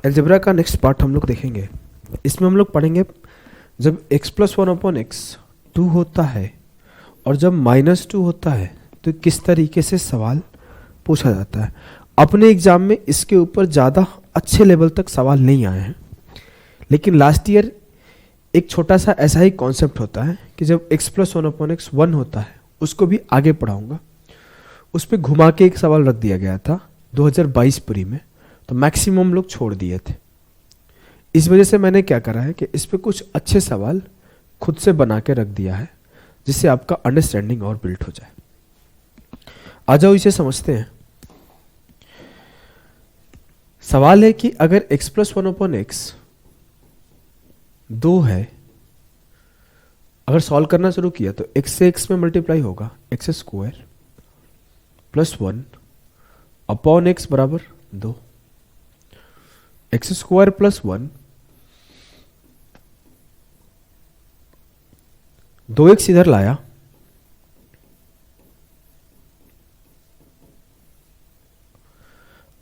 Algebra का next part हम लोग देखेंगे। इसमें हम लोग पढ़ेंगे जब x plus one upon x 2 होता है और जब -2 होता है तो किस तरीके से सवाल पूछा जाता है। अपने एग्जाम में इसके ऊपर ज़्यादा अच्छे लेवल तक सवाल नहीं आए हैं, लेकिन लास्ट ईयर एक छोटा सा ऐसा ही कॉन्सेप्ट होता है कि जब x plus one upon x 1 होता है, उसको भी आगे पढ़ाऊंगा। उस पर घुमा के एक सवाल रख दिया गया था 2022 प्री में, तो मैक्सिमम लोग छोड़ दिए थे। इस वजह से मैंने क्या करा है कि इस पे कुछ अच्छे सवाल खुद से बना के रख दिया है, जिससे आपका अंडरस्टैंडिंग और बिल्ड हो जाए। आ जाओ इसे समझते हैं। सवाल है कि अगर x plus one upon x 2 है, अगर सॉल्व करना शुरू किया तो x से x में मल्टीप्लाई होगा x square plus 1 upon x बराबर 2। एक्स स्क्वायर प्लस 1 2x इधर लाया,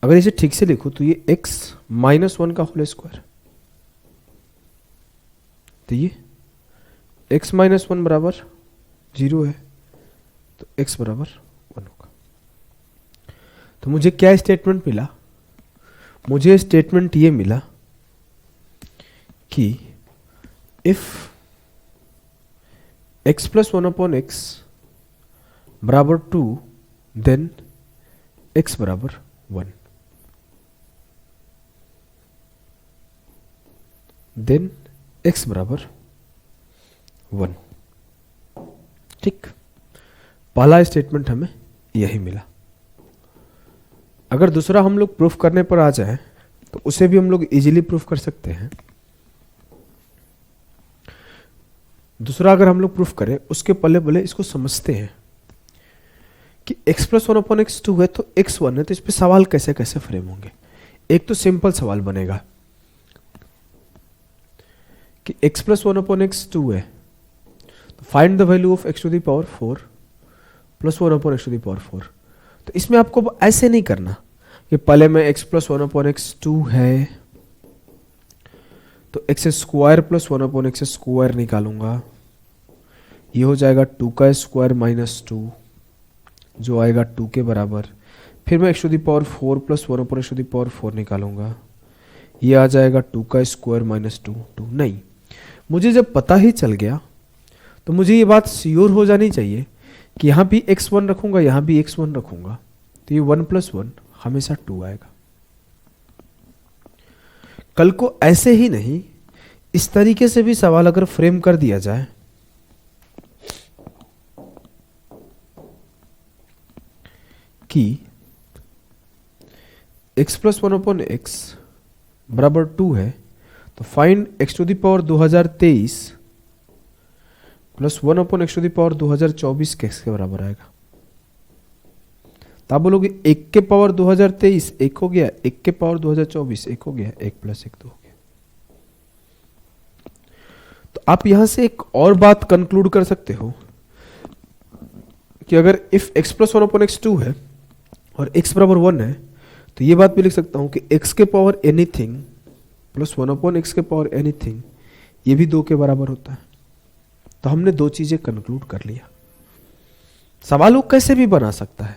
अगर इसे ठीक से लिखूं तो ये x माइनस 1 का होल स्क्वायर, तो ये x माइनस 1 बराबर 0 है, तो x बराबर 1 होगा। तो मुझे क्या स्टेटमेंट मिला? मुझे स्टेटमेंट ये मिला कि if x plus one upon x बराबर 2 देन x बराबर 1, देन x बराबर 1। ठीक, पहला स्टेटमेंट हमें यही मिला। अगर दूसरा हम लोग प्रूफ करने पर आ जाए तो उसे भी हम लोग इजीली प्रूफ कर सकते हैं। दूसरा अगर हम लोग प्रूफ करें उसके पहले इसको समझते हैं कि x plus one upon x 2 है तो x 1 है, तो इस पे सवाल कैसे कैसे फ्रेम होंगे। एक तो सिंपल सवाल बनेगा कि x plus one upon x 2 है तो find the value of x to the power 4 plus 1 upon x to the power 4। तो इसमें आपको ऐसे नहीं करना कि पहले मैं x plus one upon x 2 है तो x square plus 1 upon x square निकालूंगा, ये हो जाएगा 2 का स्क्वायर माइनस 2 जो आएगा 2 के बराबर। फिर मैं x to the power 4 plus 1 upon x to the power 4 निकालूंगा, ये आ जाएगा 2 का स्क्वायर माइनस 2। नहीं, मुझे जब पता ही चल गया तो मुझे ये बात श्योर हो जानी चाहिए कि यहाँ भी x1 रखूंगा, यहाँ भी x1 रखूंगा, तो ये 1 प्लस 1 हमेशा 2 आएगा। कल को ऐसे ही नहीं, इस तरीके से भी सवाल अगर फ्रेम कर दिया जाए कि x plus one upon x बराबर 2 है तो find x to the power 2023 plus 1 upon x to the power 2024 के बराबर आएगा। तो आप बोलोगे 1 के पावर 2023 1 हो गया, 1 के पावर 2024 1 हो गया, 1 प्लस 1 2 हो गया। तो आप यहां से एक और बात कंक्लूड कर सकते हो कि अगर if x plus one upon x 2 है और x बराबर 1 है तो ये बात भी लिख सकता हूं कि x के power anything plus 1 upon x के पावर एनीथिंग ये भी 2 के बराबर होता है। तो हमने दो चीजें कंक्लूड कर लिया। सवाल वो कैसे भी बना सकता है।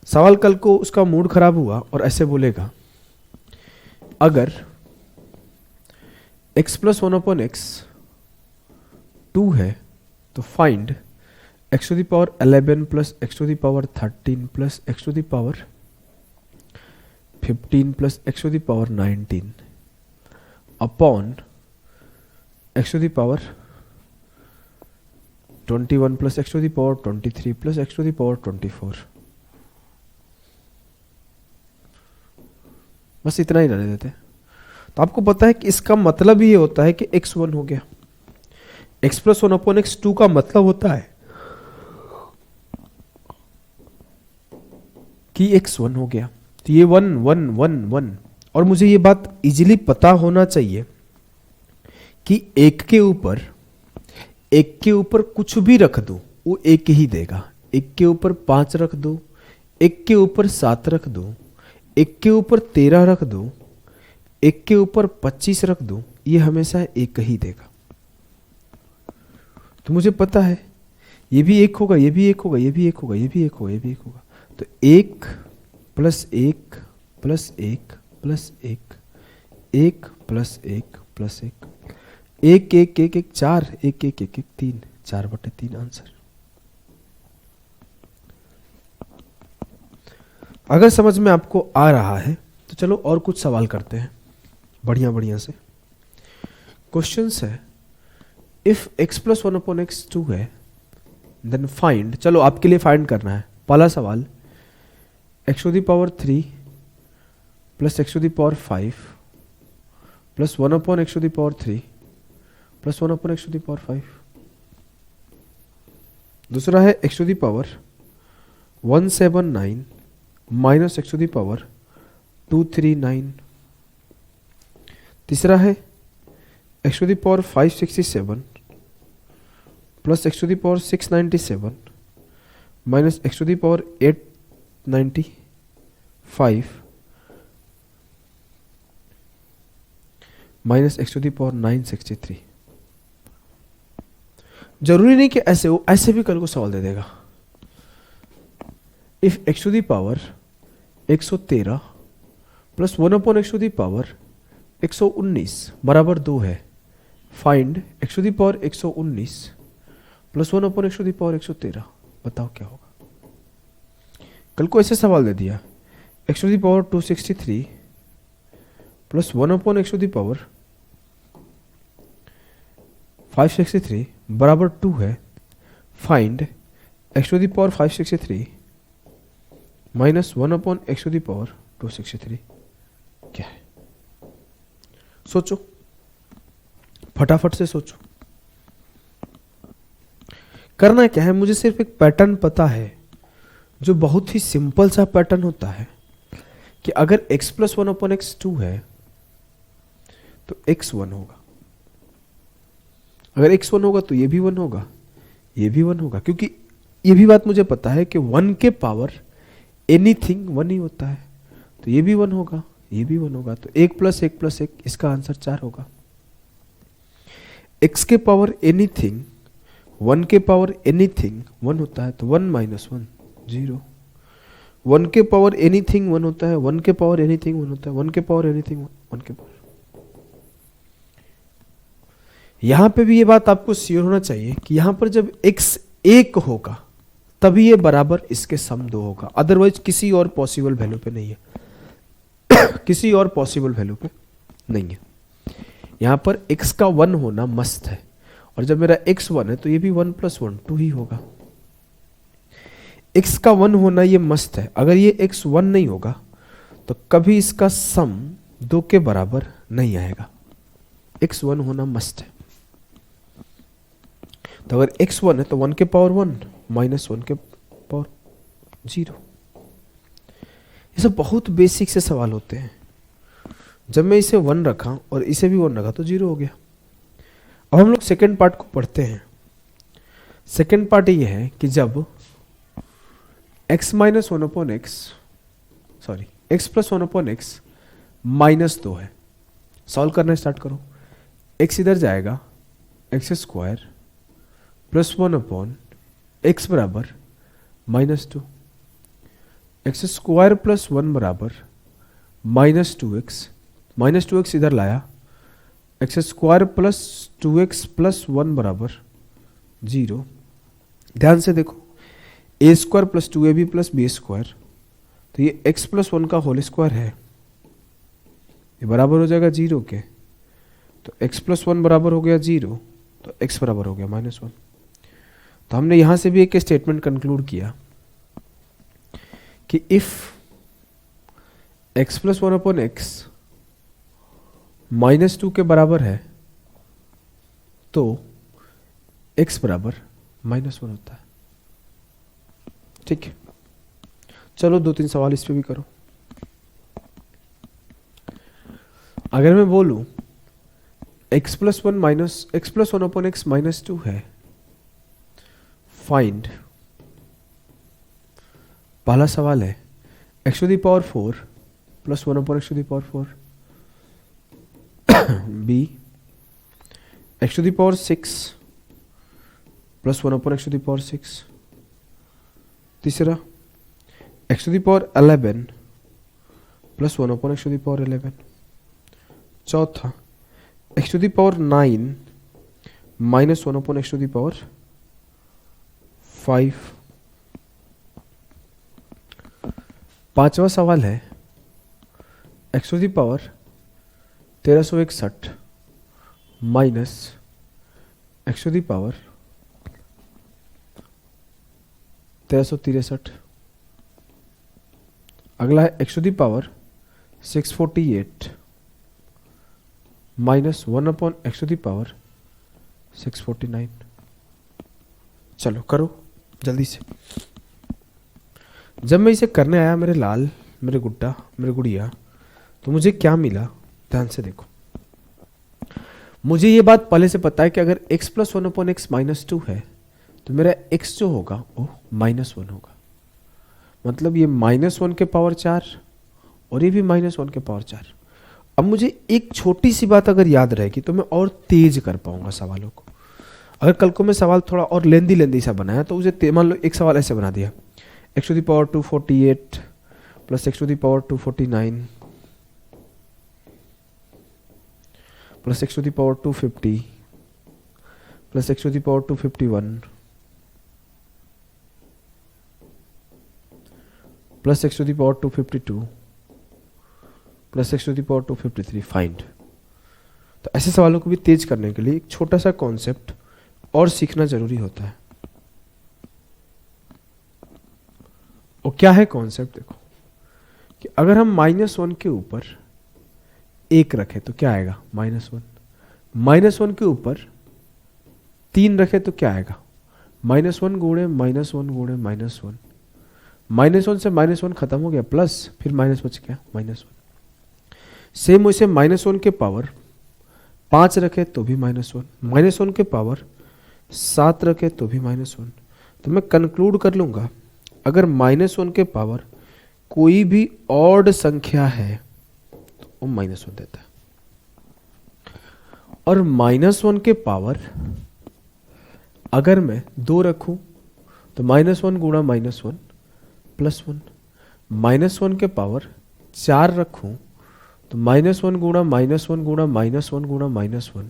सवाल कल को उसका मूड खराब हुआ और ऐसे बोलेगा अगर x plus one upon x 2 है तो find x to the power 11 plus x to the power 13 plus x to the power 15 plus x to the power 19 upon x to the power 21 plus x to the power 23 plus x to the power 24। बस इतना ही रहने देते। तो आपको पता है कि इसका मतलब ये होता है कि x1 हो गया। x plus one upon x 2 का मतलब होता है कि x1 हो गया। तो ये 1 1 1 1 और मुझे ये बात इजीली पता होना चाहिए कि एक के ऊपर कुछ भी रख दो वो एक ही देगा। एक के ऊपर 5 रख दो, एक के ऊपर 7 रख दो, एक के ऊपर 13 रख दो, एक के ऊपर 25 रख दूं, ये हमेशा एक ही देगा। तो मुझे पता है ये भी एक होगा, ये भी एक होगा, ये भी एक होगा, ये भी एक होगा, ये भी एक होगा। तो 1 plus 1 plus 1 plus 1, 1 plus 1 plus 1, 1 1 1 1 4, 1 1 1 1 3, 4/3 answer. अगर समझ में आपको आ रहा है तो चलो और कुछ सवाल करते हैं बढ़िया बढ़िया से। क्वेश्चंस है, इफ x प्लस 1/x 2 है देन फाइंड, चलो आपके लिए फाइंड करना है। पहला सवाल, x³ 3 plus x5 plus 1/x3 plus 1/x5। दूसरा है x⁻179 माइनस x⁻239। तीसरा है x⁻567 plus x⁻697 minus x⁻895 minus x⁻963। जरूरी नहीं कि ऐसे हो, ऐसे भी कल को सवाल दे देगा। इफ x⁻113 प्लस 1/x⁻119 बराबर 2 है, फाइंड x⁻119 प्लस 1/x⁻113। बताओ क्या होगा। कल को ऐसे सवाल दे दिया, x⁻263 प्लस 1/x⁻563 बराबर 2 है, फाइंड x⁻563 माइनस 1/x⁻263 क्या है। सोचो, फटाफट से सोचो। करना क्या है, मुझे सिर्फ एक पैटर्न पता है जो बहुत ही सिंपल सा पैटर्न होता है कि अगर x प्लस 1/x 2 है तो x 1 होगा। अगर x 1 होगा तो ये भी 1 होगा, ये भी 1 होगा, क्योंकि ये भी बात मुझे पता है कि 1 के पावर एनीथिंग 1 ही होता है। तो ये भी 1 होगा, ये भी 1 होगा। तो 1 प्लस 1 प्लस 1, इसका आंसर 4 होगा। x के पावर एनीथिंग, 1 के पावर एनीथिंग 1 होता है, तो 1 माइनस 1 0। 1 के पावर एनीथिंग 1 होता है, 1 के पावर एनीथिंग 1 होता है, 1 के पावर एनीथिंग 1 के पावर। यहां पे भी ये बात आपको श्योर होना चाहिए कि यहां पर जब x 1 होगा तभी ये बराबर इसके सम 2 होगा, अदरवाइज किसी और पॉसिबल वैल्यू पे नहीं है। किसी और पॉसिबल वैल्यू पे नहीं है। यहां पर x का 1 होना मस्त है, और जब मेरा x 1 है तो ये भी 1 प्लस 1 2 ही होगा। x का 1 होना ये मस्त है। अगर ये x 1 नहीं होगा तो कभी इसका सम 2 के बराबर नहीं आएगा। x 1 होना मस्त है। तो अगर x 1 है तो 1 के पावर 1 माइनस 1 के पावर 0। ये सब बहुत बेसिक से सवाल होते हैं। जब मैं इसे 1 रखा और इसे भी 1 रखा तो 0 हो गया। अब हम लोग सेकेंड पार्ट को पढ़ते हैं। सेकेंड पार्ट ये है कि जब x minus 1/x, sorry x plus 1/x minus 2 है। सॉल्व करना स्टार्ट करो। x इधर जाएगा, x² प्लस 1/x बराबर माइनस 2, x² प्लस 1 बराबर माइनस 2x, माइनस 2x इधर लाया, x² प्लस 2x प्लस 1 बराबर 0। ध्यान से देखो, a² plus 2ab plus b², तो ये x प्लस 1 का होल स्क्वायर है, ये बराबर हो जाएगा 0 के। तो x प्लस 1 बराबर हो गया 0, तो x बराबर हो गया -1। तो हमने यहां से भी एक स्टेटमेंट कंक्लूड किया कि इफ x प्लस 1/x -2 के बराबर है तो x बराबर -1 होता है। ठीक है, चलो 2-3 सवाल इस पे भी करो। अगर मैं बोलूं x प्लस 1/x -2 है, फाइंड, पहला सवाल है x⁴ plus 1/x⁴, B x to the power 6 plus 1 upon x to the power 6। तीसरा x to the power 11 plus 1 upon x to the power 11। चौथा x to the power 9 minus 1 upon x to the power 5। पांचवा सवाल है x to the power 1361 minus x to the power 1363। अगला है x to the power 648 minus 1 upon x to the power 649। चलो करो जल्दी से। जब मैं इसे करने आया मेरे लाल, मेरे गुड्डा, मेरे गुड़िया, तो मुझे क्या मिला ध्यान से देखो। मुझे ये बात पहले से पता है कि अगर x plus 1 upon x minus 2 है तो मेरा x जो होगा वो -1 होगा। मतलब ये -1 के पावर 4 और ये भी -1 के पावर 4। अब मुझे एक छोटी सी बात अगर याद रहेगी तो मैं और तेज कर पाऊंगा सवालों को। अगर कल को मैं सवाल थोड़ा और लेंदी सा बनाया तो उसे मान लो एक सवाल ऐसे बना दिया x to the power 248 plus x to the power 249 plus x to the power 250 plus x to the power 251 plus x to the power 252 plus x to the power 253 find. तो ऐसे सवालों को भी तेज करने के लिए एक छोटा सा कॉन्सेप्ट और सीखना जरूरी होता है। और क्या है कॉन्सेप्ट देखो कि अगर हम -1 के ऊपर 1 रखें तो क्या आएगा -1। -1 के ऊपर 3 रखें तो क्या आएगा -1 गुणे -1 गुणे -1। -1 से -1 खत्म हो गया प्लस फिर माइनस बच गया -1। सेम वैसे -1 के पावर 5 रखे तो भी -1, -1 के पावर 7 रखे तो भी -1। तो मैं कंक्लूड कर लूंगा अगर -1 के पावर कोई भी ऑड संख्या है तो वो -1 देता है। और -1 के पावर अगर मैं 2 रखूं तो -1 गुणा -1 प्लस 1। -1 के पावर 4 रखूं तो -1 गुणा -1 गुणा -1 गुणा -1,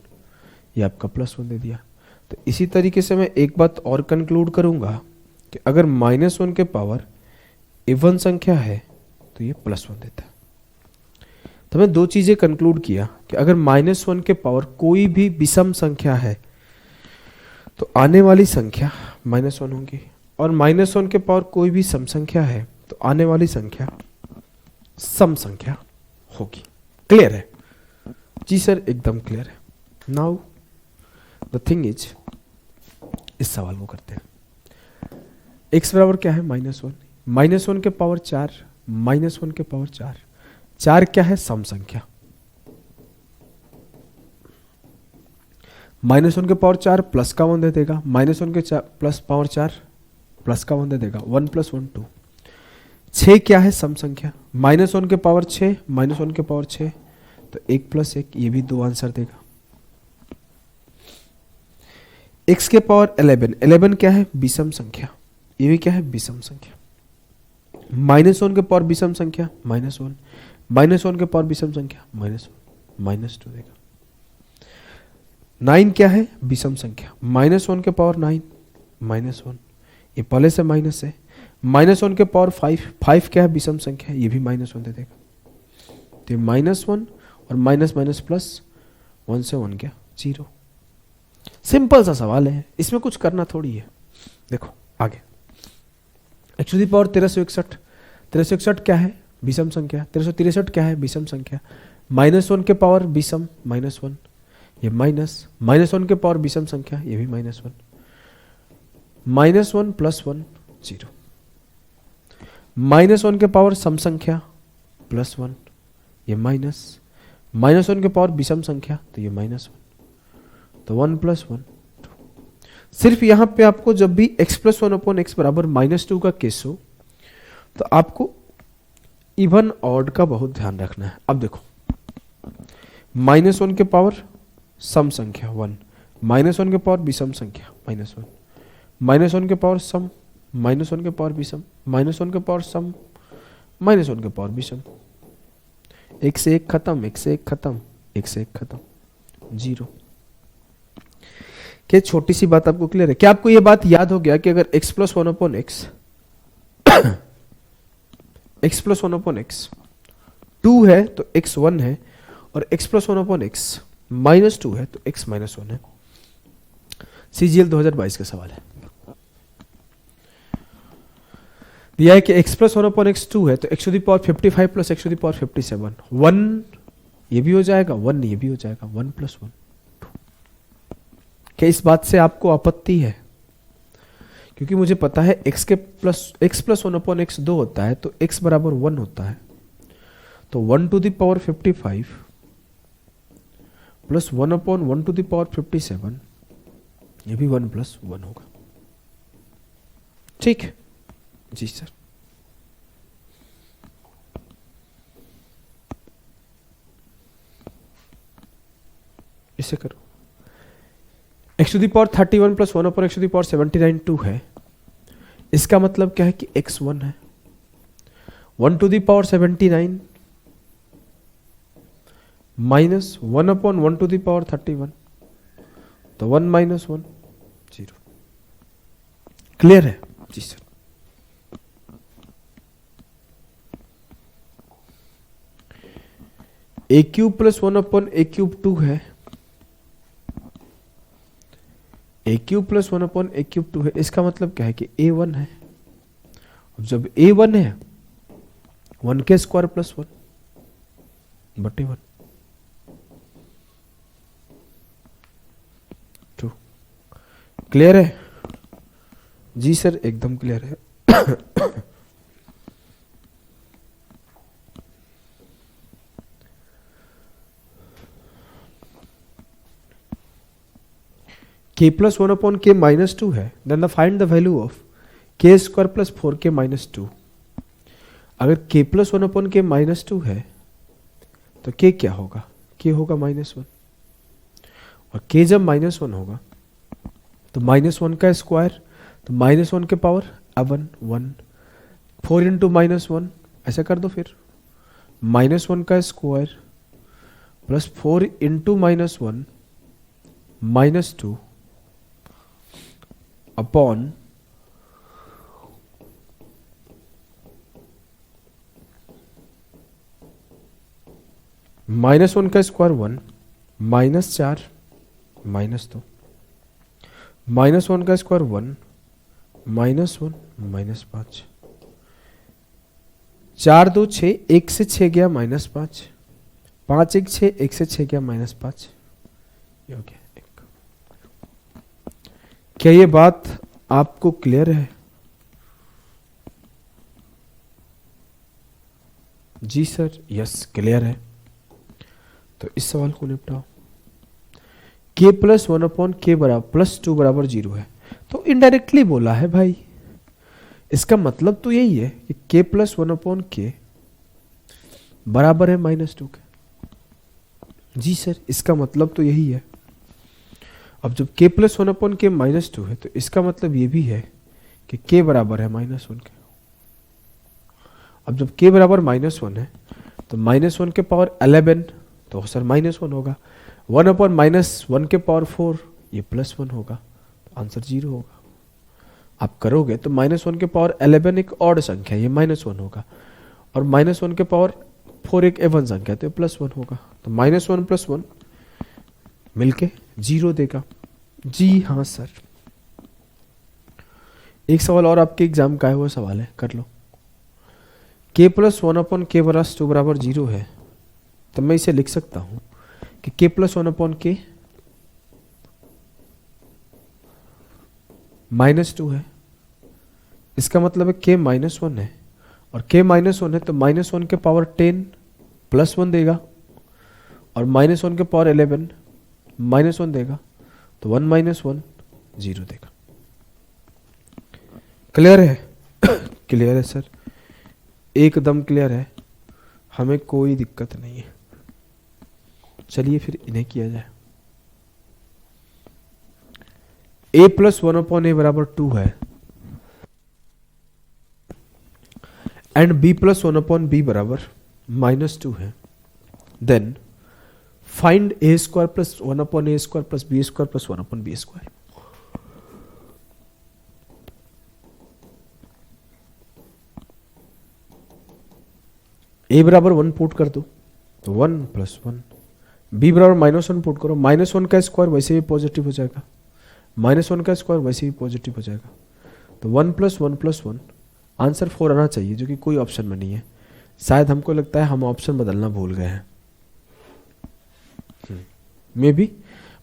ये आपका +1 दे दिया। तो इसी तरीके से मैं एक बात और कंक्लूड करूंगा कि अगर -1 के पावर इवन संख्या है तो ये +1 देता है। तो मैं दो चीजें कंक्लूड किया कि अगर -1 के पावर कोई भी विषम संख्या है तो आने वाली संख्या -1 होगी, और -1 के पावर कोई भी सम संख्या है तो आने वाली संख्या सम संख्या होगी। क्लियर है जी सर? एकदम क्लियर है। नाउ द थिंग इज, इस सवाल को करते हैं। x बराबर क्या है -1, -1 के पावर 4, -1 के पावर 4, 4 क्या है सम संख्या, -1 के पावर 4 प्लस का 1 दे देगा, -1 के प्लस पावर 4 प्लस का 1 दे देगा, 1 + 1 2। 6 क्या है सम संख्या, -1 के पावर 6, -1 के पावर 6, तो 1 + 1, ये भी 2 आंसर देगा। x के पावर 11, 11 क्या है विषम संख्या, ये भी क्या है विषम संख्या। -1 के पावर विषम संख्या -1, -1 के पावर विषम संख्या -1, -2 देगा। 9 क्या है विषम संख्या, -1 के पावर 9 -1, ये पहले से माइनस है। -1 के पावर 5, 5 क्या है विषम संख्या, ये भी -1 दे देगा। तो -1 और माइनस माइनस प्लस 1 से 1 क्या 0। सिंपल सा सवाल है, इसमें कुछ करना थोड़ी है। देखो आगे, x टू दी पावर 1361, 1361 क्या है विषम संख्या, 1363 क्या है विषम संख्या, -1 के पावर विषम -1, ये -1 के पावर विषम संख्या, ये भी -1, -1 + 1 0, -1 के पावर सम संख्या +1, ये -1 के पावर विषम संख्या, तो ये -1, तो 1 + 1 2। सिर्फ यहां पे आपको जब भी x + 1/x बराबर -2 का केस हो तो आपको इवन ऑड का बहुत ध्यान रखना है। अब देखो, -1 के पावर सम संख्या 1, -1 के पावर विषम संख्या -1, -1 के पावर सम, -1 के पावर विषम, -1 के पावर सम, -1 के पावर विषम। एक से एक खत्म, एक से एक खत्म, एक से एक खत्म, 0। क्या छोटी सी बात आपको क्लियर है? क्या आपको यह बात याद हो गया कि अगर x + 1/x x + 1/x 2 है तो x 1 है, और x + 1/x -2 है तो x -1 है। CGL 2022 का सवाल है। दिया है कि x + 1/x 2 है तो x⁵ + x⁵, 1 ये भी हो जाएगा, 1 ये भी हो जाएगा, 1 + 1 2। क्या इस बात से आपको आपत्ति है? क्योंकि मुझे पता है x + 1/x 2 होता है तो x बराबर 1 होता है, तो 1⁵ प्लस 1/1⁵, ये भी 1 + 1 होगा। ठीक है जी सर। इसे करो। x⁵ + 1/x⁵ 2 है, इसका मतलब क्या है कि x 1 है। 1⁵ माइनस 1/1⁵, तो 1 - 1 0। क्लियर है जी सर। a³ + 1/a³ 2 है, a³ + 1/a³ 2 है, इसका मतलब क्या है कि a 1 है। अब जब a 1 है, 1 के स्क्वायर + 1 बटे 1 2। क्लियर है जी सर? एकदम क्लियर है। k + 1/k -2 है, then find the value of k² + 4k -2। अगर k + 1/k -2 है तो k क्या होगा? k होगा -1, और k जब -1 होगा तो -1 का स्क्वायर, तो -1 के पावर 1 4 × -1 ऐसा कर दो फिर, -1 का स्क्वायर प्लस 4 × -1 -2 अपॉन -1 का स्क्वायर 1 -4 -2 -1 का स्क्वायर 1 -1 -5 4 2 6 1 से 6 गया -5 5 1 6 1 से 6 गया -5 ये हो गया 1। क्या ये बात आपको क्लियर है? जी सर, यस क्लियर है। तो इस सवाल को निपटाओ। k + 1/k +2 = 0 है, तो इनडायरेक्टली बोला है भाई। इसका मतलब तो यही है कि k + 1/k बराबर है -2 के। जी सर, इसका मतलब तो यही है। अब जब k + 1/k -2 है तो इसका मतलब ये भी है कि k बराबर है -1 के। अब जब k बराबर -1 है तो -1 के पावर 11 तो सर -1 होगा, 1/-1 के पावर 4 ये +1 होगा, तो आंसर 0 होगा। आप करोगे तो -1 के पावर 11 एक ऑड संख्या है, ये -1 होगा, और -1 के पावर 4 एक एवन संख्या तो ये +1 होगा, तो -1 + 1 मिलके 0 देगा। जी हाँ सर। एक सवाल और आपके एग्जाम का है, वो सवाल है, कर लो। k + 1/k + 2 = 0 है, तो मैं इसे लिख सकता हूं कि k + 1/k -2 है, इसका मतलब है k -1 है, और k -1 है तो -1 के पावर 10 +1 देगा, और -1 के पावर 11 -1 देगा, तो 1 - 1 0 देगा। क्लियर है? क्लियर है सर, एकदम क्लियर है, हमें कोई दिक्कत नहीं है। चलिए फिर इन्हें किया जाए। a प्लस 1/a बराबर 2 है एंड b प्लस 1/b बराबर -2 है, then find a square plus 1/a square plus b square plus 1/b square. a बराबर 1 पुट कर दो तो 1 प्लस 1, b बराबर -1 पुट करो, -1 का स्क्वायर वैसे भी पॉजिटिव हो जाएगा, -1 का स्क्वायर वैसे भी पॉजिटिव हो जाएगा, तो 1 प्लस 1 प्लस 1 आंसर 4 आना चाहिए, जो कि कोई ऑप्शन में नहीं है। शायद हमको लगता है हम ऑप्शन बदलना भूल गए हैं, मे बी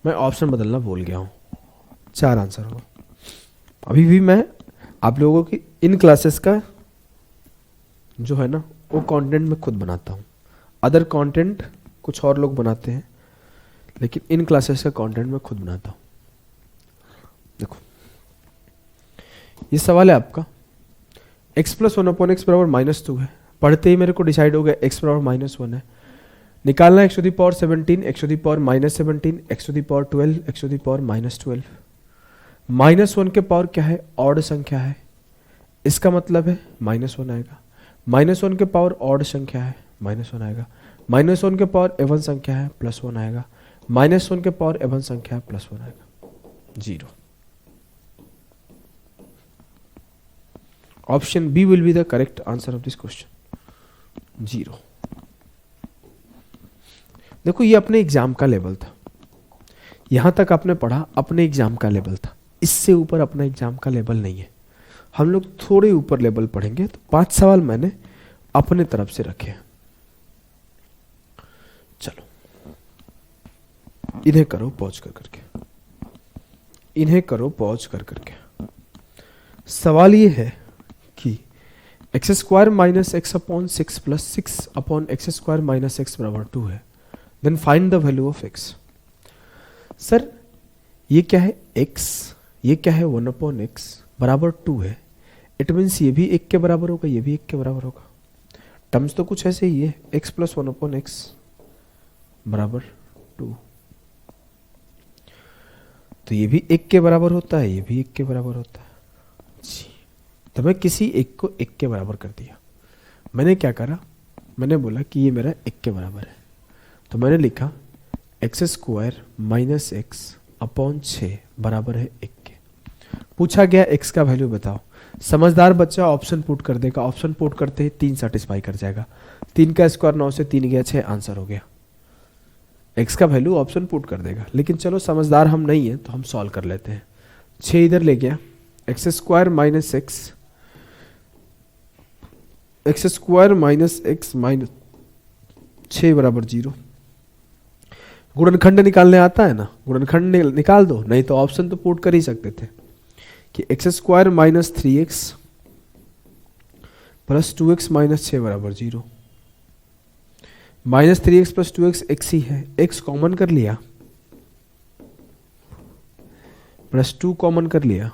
मैं ऑप्शन बदलना भूल गया हूँ। 4 आंसर होगा। अभी भी मैं आप लोगों की इन क्लासेस का जो है ना वो कंटेंट मैं खुद बनाता हूँ, अदर कंटेंट कुछ और लोग बनाते हैं, लेकिन इन क्लासेस का कंटेंट मैं खुद बनाता हूँ। देखो ये सवाल है आपका, x प्लस 1/x बराबर -2 है, पढ़ते ही मेरे को डिसाइड हो गया x बराबर -1 है, निकालना x to the power 17, x to the power -17, x to the power 12, x to the power -12। -1 के पावर क्या है, ऑड संख्या है, इसका मतलब है -1 आएगा। -1 के पावर ऑड संख्या है, -1 आएगा। -1 के पावर एवन संख्या है, +1 आएगा। -1 के पावर एवन संख्या है, +1 आएगा, 0। Option B will be the correct answer of this question, 0। देखो ये अपने एग्जाम का लेवल था, यहां तक आपने पढ़ा अपने एग्जाम का लेवल था, इससे ऊपर अपना एग्जाम का लेवल नहीं है। हम लोग थोड़े ऊपर लेवल पढ़ेंगे, तो 5 सवाल मैंने अपने तरफ से रखे हैं। चलो इन्हें करो पॉज कर करके, इन्हें करो पॉज कर करके। सवाल ये है कि x square minus x upon 6 plus 6 upon x square minus x बराबर 2 है, then find the value of x. Sir ये क्या है x, ये क्या है 1/x बराबर 2 है, इट मीन्स ये भी 1 के बराबर होगा, ये भी 1 के बराबर होगा। टर्म्स तो कुछ ऐसे ही है, x प्लस 1/x बराबर 2, तो ये भी 1 के बराबर होता है, ये भी 1 के बराबर होता है जी। तो मैं किसी एक को 1 के बराबर कर दिया। मैंने क्या करा, मैंने बोला कि ये मेरा 1 के बराबर है, तो मैंने लिखा x square minus x upon 6 बराबर है 1 के। पूछा गया x का वैल्यू बताओ, समझदार बच्चा ऑप्शन पुट कर देगा, ऑप्शन पुट करते ही 3 सेटिस्फाई कर जाएगा। 3 का स्क्वायर 9 से 3 गया 6, आंसर हो गया। x का वैल्यू ऑप्शन पुट कर देगा, लेकिन चलो समझदार हम नहीं है तो हम सॉल्व कर लेते हैं। 6 इधर ले गया, x square minus x, x square minus x minus 6 बराबर 0। गुणनखंड निकालने आता है ना, गुणनखंड निकाल दो, नहीं तो ऑप्शन तो पुट कर ही सकते थे कि x square minus 3x plus 2x minus 6 बराबर 0। Minus 3x plus 2x x ही है, x कॉमन कर लिया, प्लस 2 कॉमन कर लिया,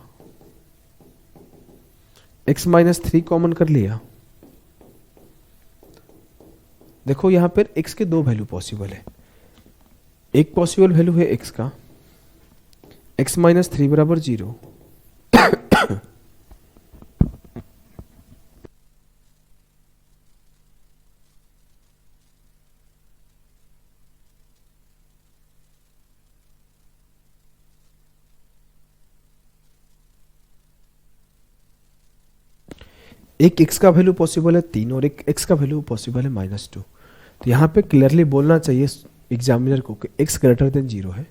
x माइनस 3 कॉमन कर लिया। देखो यहां पर x के 2 वैल्यू पॉसिबल है। एक पॉसिबल वैल्यू है x का, x माइनस 3 बराबर 0, एक x का वैल्यू पॉसिबल है 3 और एक x का वैल्यू पॉसिबल है -2। तो यहाँ पे क्लियरली बोलना चाहिए एग्जामिनर को कि x ग्रेटर देन 0 है।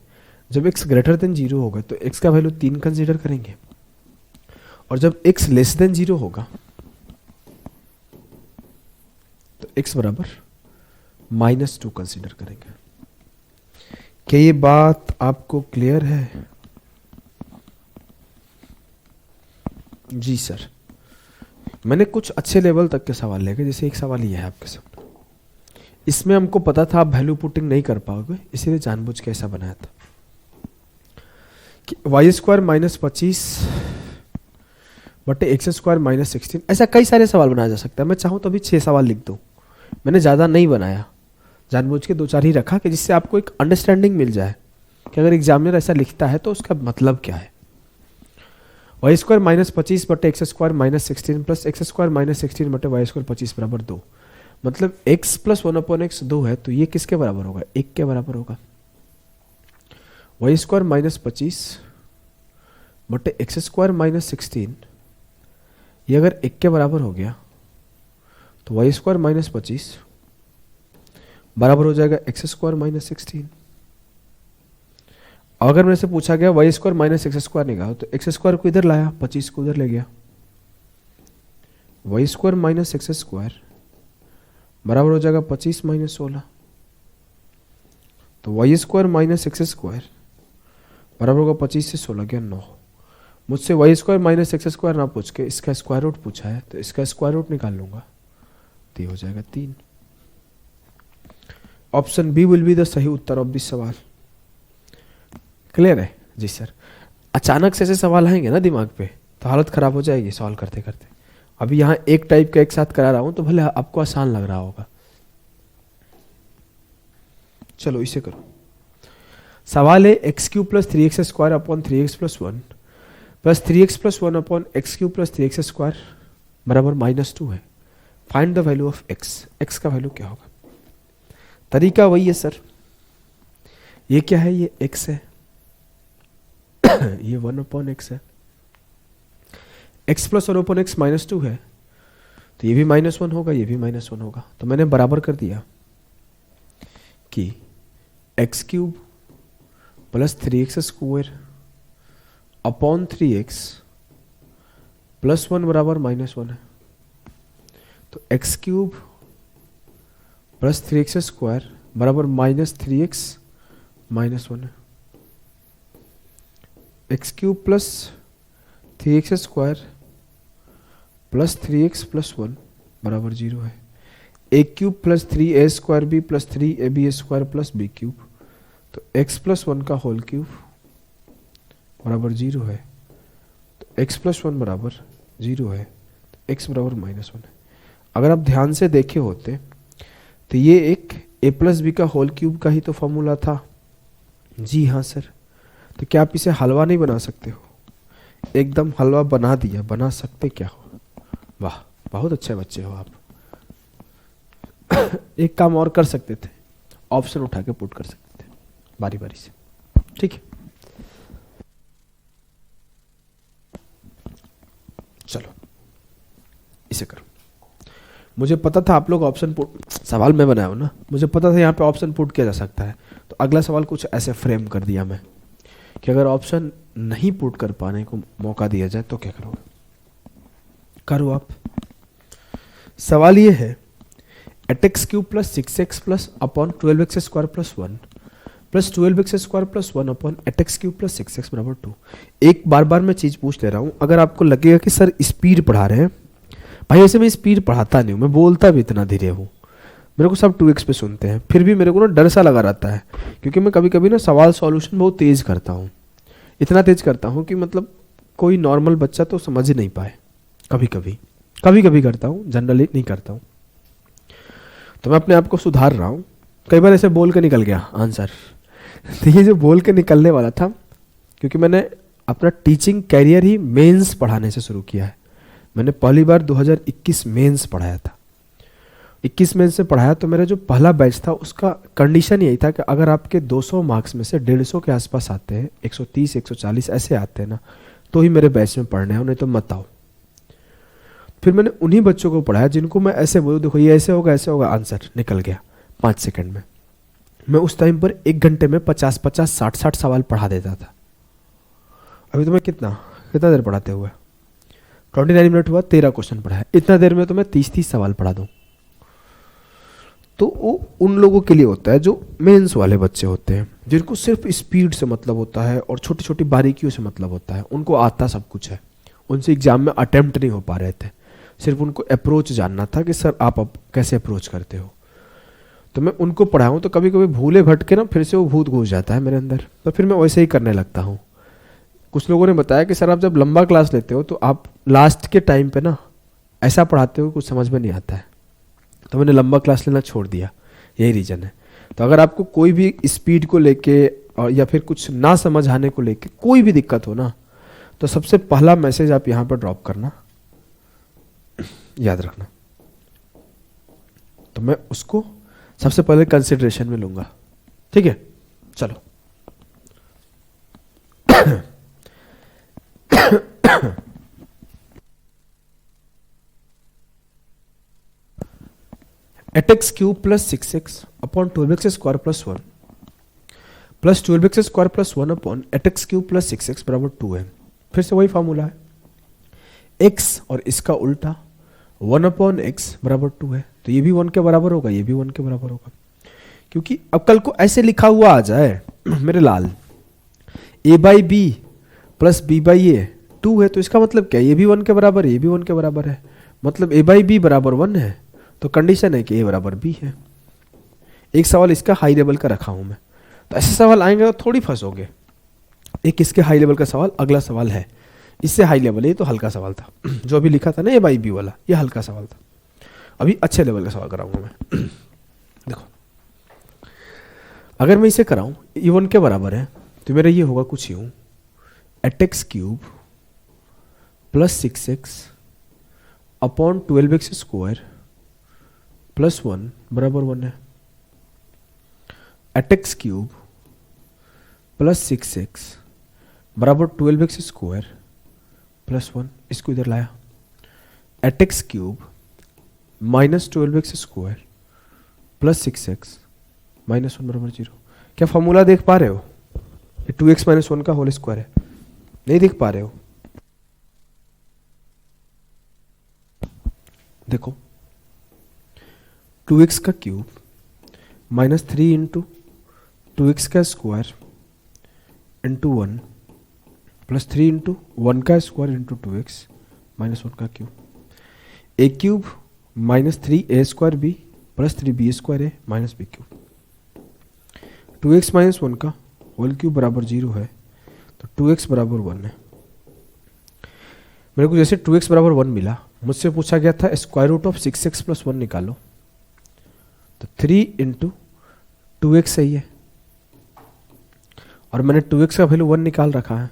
जब x ग्रेटर देन 0 होगा तो x का वैल्यू 3 कंसीडर करेंगे, और जब x लेस देन 0 होगा तो x बराबर -2 कंसीडर करेंगे। क्या ये बात आपको क्लियर है? जी सर। मैंने कुछ अच्छे लेवल तक के सवाल लेके, जैसे एक सवाल ये है आपके सामने, इसमें हमको पता था आप वैल्यू पुटिंग नहीं कर पाओगे, इसीलिए जानबूझ के ऐसा बनाया था कि वाई स्क्वायर माइनस 25 बटे एक्स स्क्वायर माइनस 16। ऐसा कई सारे सवाल बनाया जा सकता है। मैं चाहूँ तो अभी 6 सवाल लिख दूँ, मैंने ज़्यादा नहीं बनाया, जानबूझ के 2-4 ही रखा कि जिससे आपको एक अंडरस्टैंडिंग मिल जाए कि अगर एग्जामिनर ऐसा लिखता है तो उसका मतलब क्या है। वाई स्क्वायर माइनस 25 बटे x square minus 16 plus x square minus 16 बटे वाई स्क्वायर 25 बराबर 2। मतलब x प्लस 1/x 2 है, तो ये किसके बराबर होगा? 1 के बराबर होगा। वाई स्क्वायर माइनस 25 बटे एक्स स्क्वायर माइनस 16, ये अगर 1 के बराबर हो गया तो वाई स्क्वायर माइनस 25 बराबर हो जाएगा एक्स स्क्वायर माइनस 16। अगर मेरे से पूछा गया y square minus x square निकालो, तो एक्स स्क्वायर को इधर लाया, 25 को उधर ले गया। Y square minus x square बराबर हो जाएगा 25 माइनस 16। तो y square minus x square बराबर होगा 25 से 16 गया 9। मुझसे y square minus x square ना पूछ के इसका स्क्वायर रूट पूछा है, तो इसका स्क्वायर रूट निकाल लूंगा, तो ये हो जाएगा 3। Option B will be the सही उत्तर ऑफ दिस सवाल। क्लियर है? जी सर। अचानक से ऐसे सवाल आएंगे ना दिमाग पे तो हालत खराब हो जाएगी सॉल्व करते करते। अभी यहाँ एक टाइप का एक साथ करा रहा हूं तो भले आपको आसान लग रहा होगा। चलो इसे करो। सवाल है x cube plus 3x square upon 3x plus 1 plus 3x plus 1 upon x cube plus 3x square बराबर -2 है। Find the value of x। x का वैल्यू क्या होगा? तरीका वही है सर। ये क्या है? ये x है ये 1/x है। x प्लस 1/x -2 है, तो ये भी -1 होगा, ये भी -1 होगा। तो मैंने बराबर कर दिया कि x cube plus 3x square upon 3x plus 1 बराबर -1 है। तो x cube plus 3x square बराबर -3x -1 है। X cube plus 3x square plus 3x plus 1 बराबर 0 है। A cube plus 3a square b plus 3ab square plus b cube, तो x plus 1 का whole cube बराबर 0 है। तो x प्लस 1 बराबर 0 है, तो x बराबर -1 है। अगर आप ध्यान से देखे होते तो ये एक a प्लस बी का होल क्यूब का ही तो फॉर्मूला था। जी हाँ सर। तो क्या आप इसे हलवा नहीं बना सकते हो? एकदम हलवा बना दिया। बना सकते क्या हो? वाह, बहुत अच्छे बच्चे हो आप। एक काम और कर सकते थे, ऑप्शन उठा के पुट कर सकते थे बारी बारी से। ठीक है, चलो इसे करो। मुझे पता था आप लोग ऑप्शन पुट, सवाल मैं बनाया हूं ना, मुझे पता था यहाँ पे ऑप्शन पुट किया जा सकता है। तो अगला सवाल कुछ ऐसे फ्रेम कर दिया मैं कि अगर ऑप्शन नहीं पुट कर पाने को मौका दिया जाए तो क्या करोगे? करो आप। सवाल ये है eight x cube plus 6x plus upon 12x square plus 1 plus 12x square plus 1 upon eight x cube plus 6x बराबर 2। एक बार बार मैं चीज पूछ ले रहा हूं। अगर आपको लगेगा कि सर स्पीड पढ़ा रहे हैं, भाई ऐसे मैं स्पीड पढ़ाता नहीं हूं, मैं बोलता भी इतना धीरे हूं। मेरे को सब 2x पे सुनते हैं, फिर भी मेरे को ना डर सा लगा रहता है, क्योंकि मैं कभी कभी ना सवाल सॉल्यूशन बहुत तेज करता हूँ। इतना तेज करता हूँ कि मतलब कोई नॉर्मल बच्चा तो समझ ही नहीं पाए। कभी कभी करता हूँ, जनरली नहीं करता हूँ। तो मैं अपने आप को सुधार रहा हूँ। कई बार ऐसे बोल के निकल गया आंसर। तो ये जो बोल के निकलने वाला था, क्योंकि मैंने अपना टीचिंग कैरियर ही मेंस पढ़ाने से शुरू किया है। मैंने पहली बार 2021 मेंस पढ़ाया था। 21 मेंस से पढ़ाया तो मेरा जो पहला बैच था उसका कंडीशन यही था कि अगर आपके 200 मार्क्स में से 150 के आसपास आते हैं, 130 140 ऐसे आते हैं ना, तो ही मेरे बैच में पढ़ने हैं, नहीं तो मत आओ। फिर मैंने उन्हीं बच्चों को पढ़ाया जिनको मैं ऐसे बोलूँ, देखो ये ऐसे होगा, आंसर निकल गया 5 सेकंड में। मैं उस टाइम पर 1 घंटे में 50-50 60-60 सवाल पढ़ा देता था। अभी तो मैं कितना देर पढ़ाते हुए 29 मिनट हुआ, 13 क्वेश्चन पढ़ाया। इतना देर में तो मैं 30-30 सवाल पढ़ा दूँ। तो वो उन लोगों के लिए होता है जो मेंस वाले बच्चे होते हैं, जिनको सिर्फ स्पीड से मतलब होता है और छोटी छोटी बारीकियों से मतलब होता है। उनको आता सब कुछ है, उनसे एग्जाम में अटेम्प्ट नहीं हो पा रहे थे, सिर्फ उनको अप्रोच जानना था कि सर आप अब कैसे अप्रोच करते हो। तो मैं उनको पढ़ाऊँ तो कभी कभी भूले भटके ना फिर से वो भूत घुस जाता है मेरे अंदर, तो फिर मैं वैसे ही करने लगता हूँ। कुछ लोगों ने बताया कि सर आप जब लंबा क्लास लेते हो तो आप लास्ट के टाइम पे ना ऐसा पढ़ाते हो कुछ समझ में नहीं आता है, तो मैंने लंबा क्लास लेना छोड़ दिया, यही रीज़न है। तो अगर आपको कोई भी स्पीड को लेके और या फिर कुछ ना समझ आने को लेके कोई भी दिक्कत हो ना, तो सबसे पहला मैसेज आप यहां पर ड्रॉप करना, याद रखना। तो मैं उसको सबसे पहले कंसिडरेशन में लूंगा, ठीक है। चलो eight x cube plus 6x upon 12x square plus 1 plus 12x square plus 1 upon eight x cube plus 6x बराबर 2 है। फिर से वही फॉर्मूला है, x और इसका उल्टा 1 अपॉन एक्स बराबर 2 है, तो ये भी 1 के बराबर होगा, ये भी 1 के बराबर होगा। क्योंकि अब कल को ऐसे लिखा हुआ आ जाए मेरे लाल, a by b plus b by a 2 है, तो इसका मतलब क्या है, ये भी 1 के बराबर है, ये भी 1 के बराबर है, मतलब a बाई बी बराबर 1 है, तो कंडीशन है कि a बराबर b है। एक सवाल इसका हाई लेवल का रखा हूं मैं, तो ऐसे सवाल आएंगे तो थोड़ी फंसोगे। एक इसके हाई लेवल का सवाल, अगला सवाल है इससे हाई लेवल है, ये तो हल्का सवाल था जो अभी लिखा था ना a बाई बी वाला, ये हल्का सवाल था। अभी अच्छे लेवल का सवाल कराऊंगा मैं देखो, अगर मैं इसे कराऊं ये 1 के बराबर है, तो मेरा ये होगा कुछ यूं, eight x cube plus 6x upon 12x square plus 1 बराबर 1 है। Eight x cube plus 6x बराबर 12x स्क्वायर प्लस 1, इसको इधर लाया, eight x cube minus 12x square plus 6x minus 1 बराबर 0। क्या फॉर्मूला देख पा रहे हो, ये 2x माइनस 1 का होल स्क्वायर है, नहीं देख पा रहे हो? देखो 2x का क्यूब माइनस 3 इंटू 2x का स्क्वायर इंटू 1 प्लस 3 इंटू 1 का स्क्वायर इंटू 2x माइनस 1 का cube, a cube minus 3a square b plus 3b square a minus b cube, 2x minus 1 का होल क्यूब बराबर 0 है, तो 2x बराबर 1 है। मेरे को जैसे 2x बराबर 1 मिला, मुझसे पूछा गया था square root of 6x plus 1 निकालो, तो 3 इंटू 2x सही है, और मैंने 2x का वैल्यू 1 निकाल रखा है,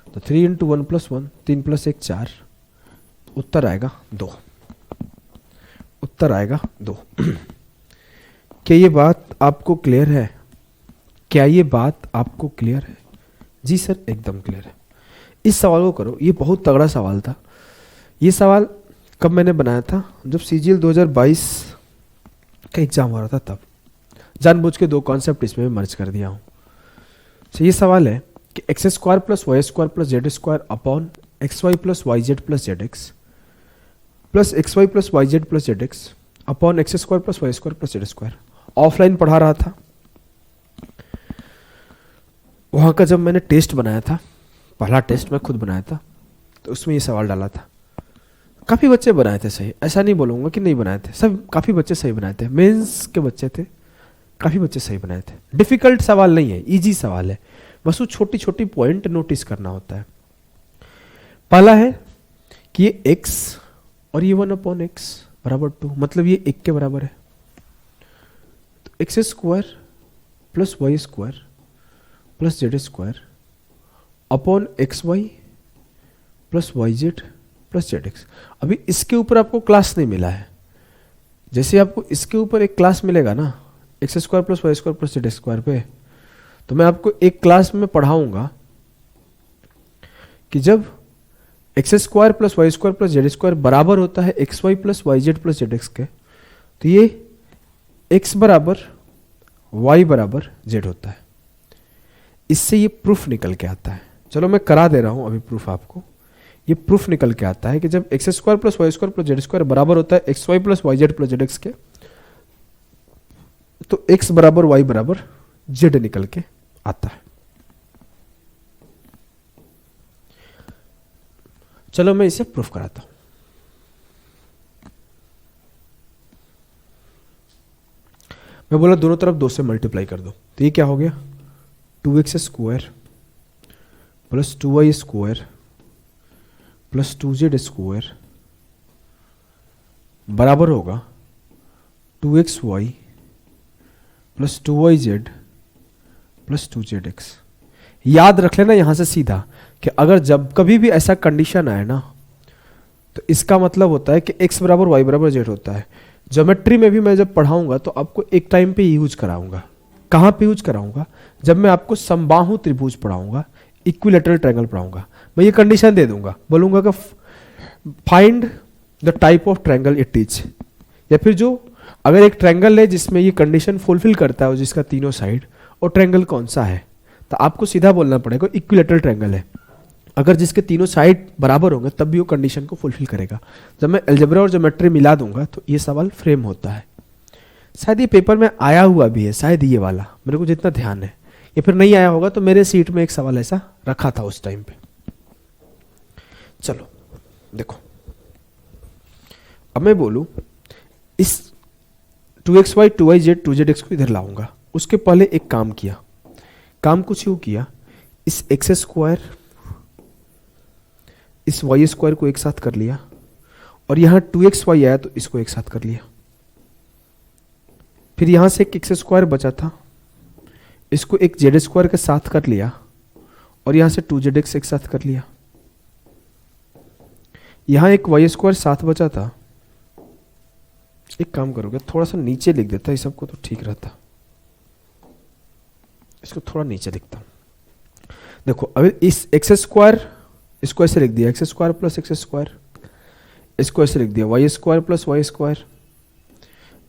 तो 3 इंटू 1 प्लस 1, 3 प्लस 1 4, उत्तर आएगा 2, उत्तर आएगा 2। क्या ये बात आपको क्लियर है? क्या ये बात आपको क्लियर है? जी सर एकदम क्लियर है। इस सवाल को करो, ये बहुत तगड़ा सवाल था। ये सवाल कब मैंने बनाया था, जब सीजीएल 2022 का एग्जाम हो रहा था, तब जानबूझ के दो कॉन्सेप्ट इसमें मर्ज कर दिया हूँ। तो ये सवाल है कि x square plus y square plus z square upon x y plus y z plus z x plus x y plus y z plus z x upon x square plus y square plus z square. Offline पढ़ा रहा था, वहाँ का जब मैंने test बनाया था, पहला टेस्ट मैं खुद बनाया था, तो उसमें ये सवाल डाला था। काफ़ी बच्चे बनाए थे सही, ऐसा नहीं बोलूँगा कि नहीं बनाए थे, सब काफ़ी बच्चे सही बनाए थे, मेंस के बच्चे थे, काफ़ी बच्चे सही बनाए थे। डिफ़िकल्ट सवाल नहीं है, इजी सवाल है, बस वो छोटी छोटी पॉइंट नोटिस करना होता है। पहला है कि ये x और ये 1 अपॉन एक्स बराबर 2, मतलब ये 1 के बराबर है, तो x square plus y square plus z square upon x y plus y z plus z x. अभी इसके ऊपर आपको क्लास नहीं मिला है, जैसे आपको इसके ऊपर एक क्लास मिलेगा ना, x square plus y square plus z square पे, तो मैं आपको एक क्लास में पढ़ाऊंगा कि जब x square plus y square plus z square बराबर होता है x y plus y z plus z x के, तो ये एक्स बराबर वाई बराबर जेड होता है। इससे ये प्रूफ निकल के आता है, चलो मैं करा दे रहा हूं अभी प्रूफ आपको। ये प्रूफ निकल के आता है कि जब x square plus y square plus z square बराबर होता है x y plus y z plus z x के, तो एक्स बराबर वाई बराबर जेड निकल के आता है। चलो मैं इसे प्रूफ कराता हूं। मैं बोला दोनों तरफ 2 से मल्टीप्लाई कर दो, तो ये क्या हो गया, 2x square plus 2y square plus 2z square बराबर होगा 2xy plus 2yz plus 2zx। याद रख लेना यहां से सीधा कि अगर जब कभी भी ऐसा कंडीशन आए ना, तो इसका मतलब होता है कि x बराबर y बराबर z होता है। ज्योमेट्री में भी मैं जब पढ़ाऊंगा तो आपको एक टाइम पे यूज कराऊंगा। कहाँ पे यूज कराऊंगा? जब मैं आपको समबाहु त्रिभुज पढ़ाऊंगा, इक्विलेटरल ट्रायंगल पढ़ाऊंगा, मैं ये कंडीशन दे दूंगा, बोलूंगा कि find the type of triangle it is, या फिर जो अगर एक ट्रायंगल है जिसमें ये कंडीशन फुलफिल करता है जिसका तीनों साइड, और ट्रायंगल कौन सा है, तो आपको सीधा बोलना पड़ेगा इक्विलेटरल ट्रायंगल है। अगर जिसके तीनों साइड बराबर होंगे तब भी वो कंडीशन को फुलफिल करेगा। जब मैं अलजेब्रा और ज्योमेट्री मिला दूंगा तो ये सवाल फ्रेम होता है। शायद ये पेपर में आया हुआ भी है, शायद ये वाला, मेरे को जितना ध्यान है, या फिर नहीं आया होगा तो मेरे सीट में एक सवाल ऐसा रखा था उस टाइम पे। चलो देखो, अब मैं बोलूं इस 2xy 2yz 2zx को इधर लाऊंगा। उसके पहले एक काम किया, काम कुछ यूं किया, इस एक्स स्क्वायर इस वाई स्क्वायर को एक साथ कर लिया, और यहां 2xy आया तो इसको एक साथ कर लिया। फिर यहां से एक एक्स स्क्वायर बचा था, इसको एक जेड स्क्वायर के साथ कर लिया, और यहां से 2zx एक साथ कर लिया। यहां एक वाई स्क्वायर साथ बचा था, एक काम करोगे थोड़ा सा नीचे लिख देता इस सबको तो ठीक रहता, इसको थोड़ा नीचे लिखता हूं। देखो अगर इस एक्स स्क्वायर इसको ऐसे लिख दिया, x square plus x square, इसको ऐसे लिख दिया y square plus y square,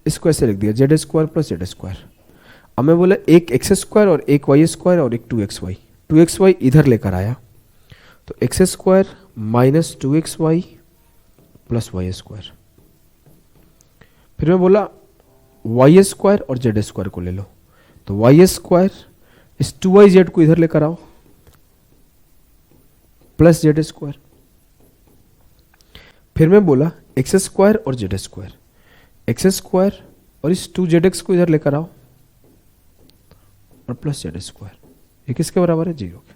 इसको ऐसे लिख दिया z square plus z square. अब मैं बोला एक एक्स स्क्वायर और एक वाई स्क्वायर और एक 2xy इधर लेकर आया, तो x square minus 2xy plus y square. फिर मैं बोला वाई स्क्वायर और जेड स्क्वायर को ले लो, तो वाई स्क्वायर इस 2yz को इधर लेकर आओ प्लस जेड स्क्वायर। फिर मैं बोला एक्स स्क्वायर और जेड स्क्वायर, एक्स स्क्वायर और इस 2zx को इधर लेकर आओ और प्लस जेड स्क्वायर। ये किसके बराबर है? 0 के।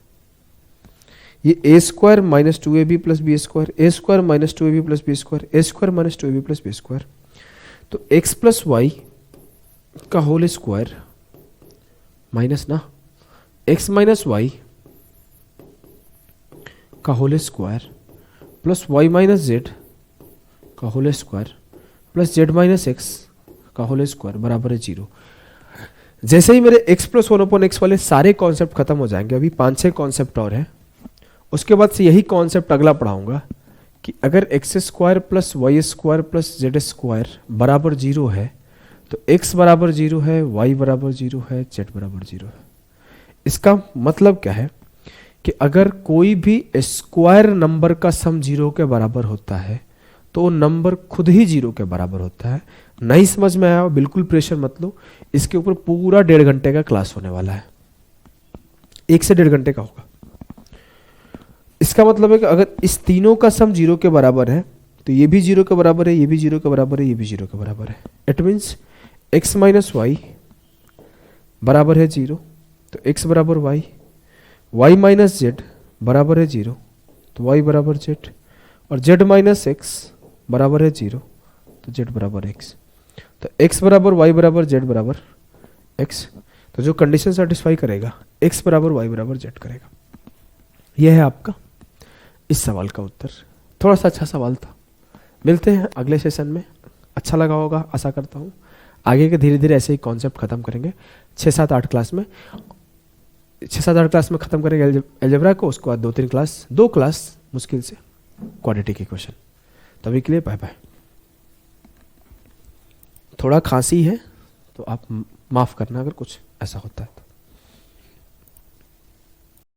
ये a square minus 2ab plus b square, a square minus 2ab plus b square, a square minus 2ab plus b square. तो x प्लस वाई का होल स्क्वायर माइनस ना x माइनस वाई का whole square plus y minus z का whole square plus z minus x का whole square बराबर है 0। जैसे ही मेरे x प्लस 1/x वाले सारे कॉन्सेप्ट खत्म हो जाएंगे, अभी 5-6 कॉन्सेप्ट और हैं, उसके बाद से यही कॉन्सेप्ट अगला पढ़ाऊंगा कि अगर x square plus y square plus z square बराबर 0 है तो x बराबर 0 है, y बराबर 0 है, z बराबर 0 है। इसका मतलब क्या है कि अगर कोई भी स्क्वायर नंबर का सम 0 के बराबर होता है तो वो नंबर खुद ही 0 के बराबर होता है। नहीं समझ में आया बिल्कुल प्रेशर मत लो, इसके ऊपर पूरा 1.5 घंटे का क्लास होने वाला है, 1 से 1.5 घंटे का होगा। इसका मतलब है कि अगर इस तीनों का सम 0 के बराबर है तो ये भी 0 के बराबर है, ये भी 0 के बराबर है, ये भी 0 के बराबर है। It means x minus y बराबर है 0, तो x बराबर y, y माइनस जेड बराबर है 0, तो y बराबर z, और z माइनस x बराबर है 0, तो z बराबर x। तो x बराबर y बराबर z बराबर x, तो जो कंडीशन सेटिस्फाई करेगा x बराबर y बराबर z करेगा। यह है आपका इस सवाल का उत्तर। थोड़ा सा अच्छा सवाल था। मिलते हैं अगले सेशन में, अच्छा लगा होगा आशा करता हूँ। आगे के धीरे धीरे ऐसे ही कॉन्सेप्ट खत्म करेंगे 6-7-8 क्लास में, 6-7-8 क्लास में खत्म करेंगे अलजेब्रा को, उसके बाद 2-3 क्लास 2 क्लास मुश्किल से क्वाड्रेटिक इक्वेशन। तभी के लिए बाय बाय। थोड़ा खांसी है तो आप माफ़ करना अगर कुछ ऐसा होता है तो।